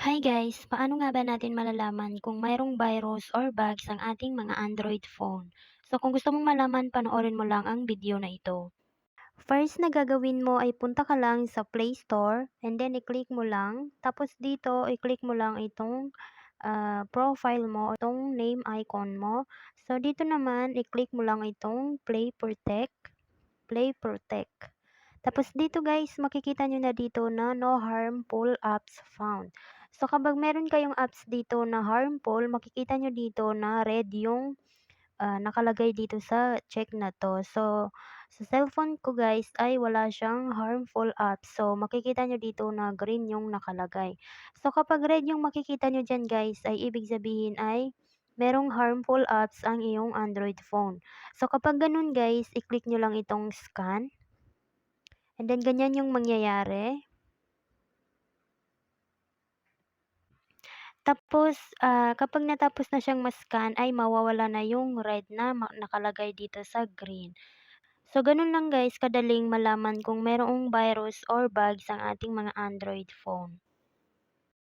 Hi guys, paano nga ba natin malalaman kung mayroong virus or bugs ang ating mga Android phone? So kung gusto mong malaman, panoorin mo lang ang video na ito. First na gagawin mo ay punta ka lang sa Play Store and then i-click mo lang. Tapos dito i-click mo lang itong profile mo, itong name icon mo. So dito naman i-click mo lang itong Play Protect. Tapos dito guys, makikita nyo na dito na no harmful apps found. So kapag meron kayong apps dito na harmful, makikita nyo dito na red yung nakalagay dito sa check na to. So sa cellphone ko guys ay wala siyang harmful apps. So makikita nyo dito na green yung nakalagay. So kapag red yung makikita nyo dyan guys, ay ibig sabihin ay merong harmful apps ang iyong Android phone. So kapag ganun guys, i-click nyo lang itong scan. And then ganyan yung mangyayari. Tapos, kapag natapos na siyang ma-scan ay mawawala na yung red na nakalagay dito sa green. So, ganun lang guys kadaling malaman kung merong virus or bugs ang ating mga Android phone.